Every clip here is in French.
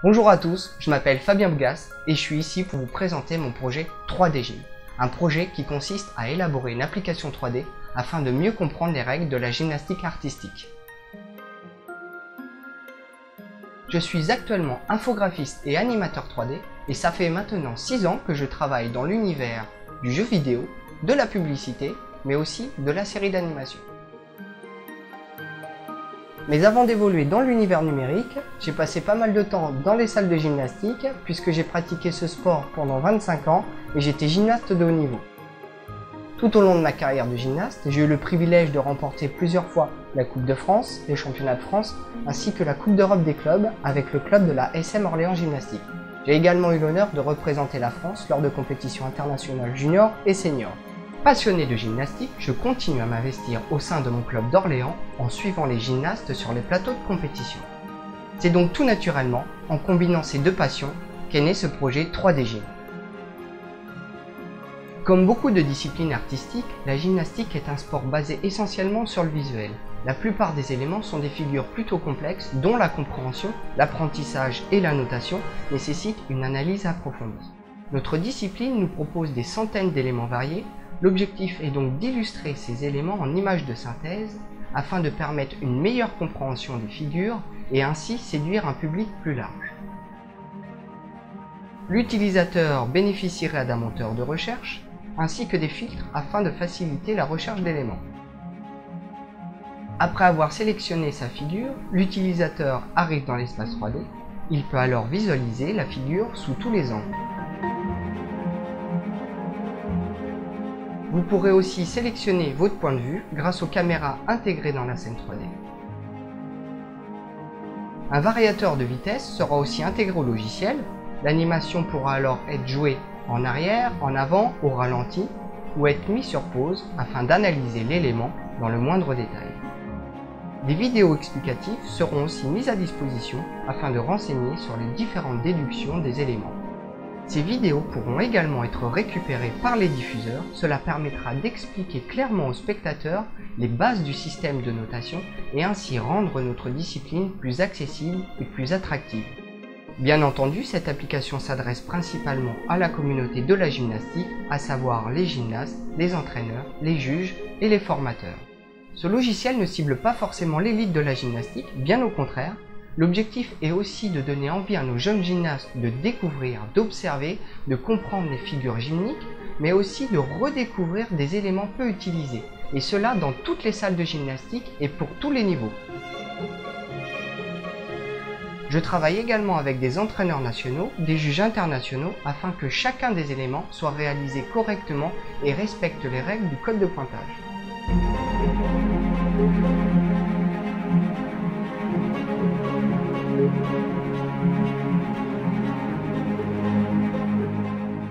Bonjour à tous, je m'appelle Fabien Bougas et je suis ici pour vous présenter mon projet 3D Gym. Un projet qui consiste à élaborer une application 3D afin de mieux comprendre les règles de la gymnastique artistique. Je suis actuellement infographiste et animateur 3D et ça fait maintenant 6 ans que je travaille dans l'univers du jeu vidéo, de la publicité, mais aussi de la série d'animation. Mais avant d'évoluer dans l'univers numérique, j'ai passé pas mal de temps dans les salles de gymnastique puisque j'ai pratiqué ce sport pendant 25 ans et j'étais gymnaste de haut niveau. Tout au long de ma carrière de gymnaste, j'ai eu le privilège de remporter plusieurs fois la Coupe de France, les championnats de France, ainsi que la Coupe d'Europe des clubs avec le club de la SM Orléans Gymnastique. J'ai également eu l'honneur de représenter la France lors de compétitions internationales juniors et seniors. Passionné de gymnastique, je continue à m'investir au sein de mon club d'Orléans en suivant les gymnastes sur les plateaux de compétition. C'est donc tout naturellement, en combinant ces deux passions, qu'est né ce projet 3D Gym. Comme beaucoup de disciplines artistiques, la gymnastique est un sport basé essentiellement sur le visuel. La plupart des éléments sont des figures plutôt complexes dont la compréhension, l'apprentissage et la notation nécessitent une analyse approfondie. Notre discipline nous propose des centaines d'éléments variés. L'objectif est donc d'illustrer ces éléments en images de synthèse afin de permettre une meilleure compréhension des figures et ainsi séduire un public plus large. L'utilisateur bénéficiera d'un moteur de recherche ainsi que des filtres afin de faciliter la recherche d'éléments. Après avoir sélectionné sa figure, l'utilisateur arrive dans l'espace 3D. Il peut alors visualiser la figure sous tous les angles. Vous pourrez aussi sélectionner votre point de vue grâce aux caméras intégrées dans la scène 3D. Un variateur de vitesse sera aussi intégré au logiciel. L'animation pourra alors être jouée en arrière, en avant, au ralenti ou être mise sur pause afin d'analyser l'élément dans le moindre détail. Des vidéos explicatives seront aussi mises à disposition afin de renseigner sur les différentes déductions des éléments. Ces vidéos pourront également être récupérées par les diffuseurs, cela permettra d'expliquer clairement aux spectateurs les bases du système de notation et ainsi rendre notre discipline plus accessible et plus attractive. Bien entendu, cette application s'adresse principalement à la communauté de la gymnastique, à savoir les gymnastes, les entraîneurs, les juges et les formateurs. Ce logiciel ne cible pas forcément l'élite de la gymnastique, bien au contraire. L'objectif est aussi de donner envie à nos jeunes gymnastes de découvrir, d'observer, de comprendre les figures gymniques, mais aussi de redécouvrir des éléments peu utilisés, et cela dans toutes les salles de gymnastique et pour tous les niveaux. Je travaille également avec des entraîneurs nationaux, des juges internationaux, afin que chacun des éléments soit réalisé correctement et respecte les règles du code de pointage.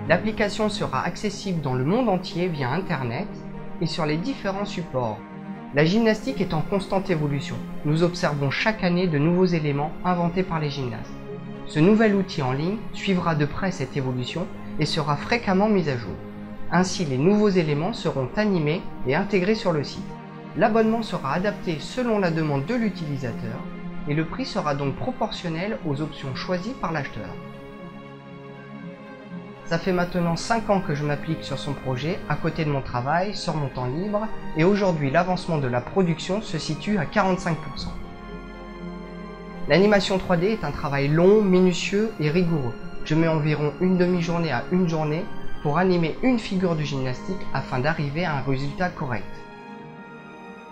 L'application sera accessible dans le monde entier via Internet et sur les différents supports. La gymnastique est en constante évolution. Nous observons chaque année de nouveaux éléments inventés par les gymnastes. Ce nouvel outil en ligne suivra de près cette évolution et sera fréquemment mis à jour. Ainsi, les nouveaux éléments seront animés et intégrés sur le site. L'abonnement sera adapté selon la demande de l'utilisateur et le prix sera donc proportionnel aux options choisies par l'acheteur. Ça fait maintenant 5 ans que je m'applique sur son projet, à côté de mon travail, sur mon temps libre, et aujourd'hui l'avancement de la production se situe à 45%. L'animation 3D est un travail long, minutieux et rigoureux. Je mets environ une demi-journée à une journée pour animer une figure de gymnastique afin d'arriver à un résultat correct.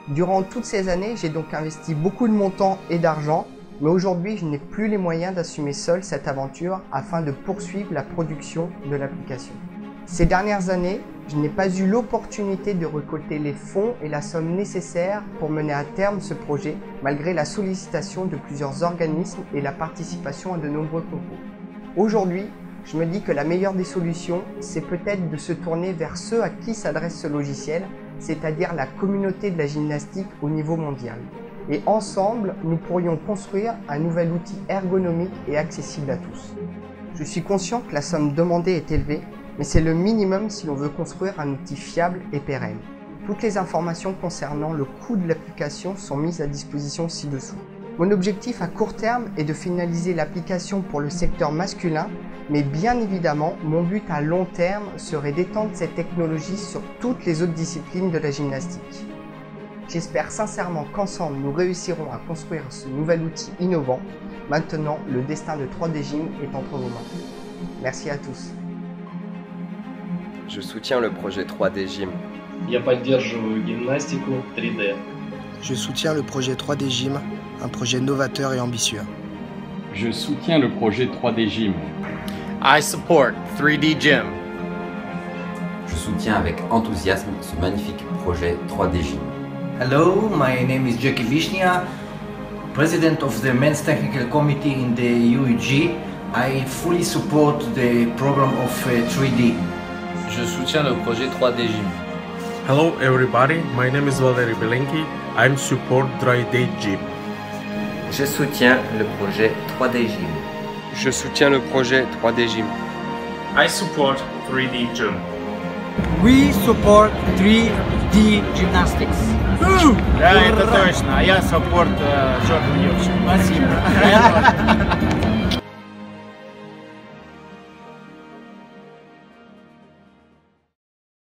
Durant toutes ces années, j'ai donc investi beaucoup de mon temps et d'argent, mais aujourd'hui, je n'ai plus les moyens d'assumer seul cette aventure afin de poursuivre la production de l'application. Ces dernières années, je n'ai pas eu l'opportunité de récolter les fonds et la somme nécessaire pour mener à terme ce projet, malgré la sollicitation de plusieurs organismes et la participation à de nombreux concours. Aujourd'hui, je me dis que la meilleure des solutions, c'est peut-être de se tourner vers ceux à qui s'adresse ce logiciel, c'est-à-dire la communauté de la gymnastique au niveau mondial. Et ensemble, nous pourrions construire un nouvel outil ergonomique et accessible à tous. Je suis conscient que la somme demandée est élevée, mais c'est le minimum si l'on veut construire un outil fiable et pérenne. Toutes les informations concernant le coût de l'application sont mises à disposition ci-dessous. Mon objectif à court terme est de finaliser l'application pour le secteur masculin, mais bien évidemment, mon but à long terme serait d'étendre cette technologie sur toutes les autres disciplines de la gymnastique. J'espère sincèrement qu'ensemble nous réussirons à construire ce nouvel outil innovant. Maintenant, le destin de 3D Gym est entre vos mains. Merci à tous. Je soutiens le projet 3D Gym. Я поддерживаю гимнастику 3D. Je soutiens le projet 3D Gym, un projet novateur et ambitieux. Je soutiens le projet 3D Gym. I support 3D Gym. Je soutiens avec enthousiasme ce magnifique projet 3D Gym. Hello, my name is Jackie Vishnia, President of the Men's Technical Committee in the UEG. I fully support the program of 3D. Je soutiens le projet 3D Gym. Hello everybody, my name is Valery Belenki. I support 3D Gym. Je soutiens le projet 3D Gym. Je soutiens le projet 3D Gym. I support 3D Gym. We support 3D Gymnastics. Да, это точно. А я support Jordan Yorkshire. Спасибо.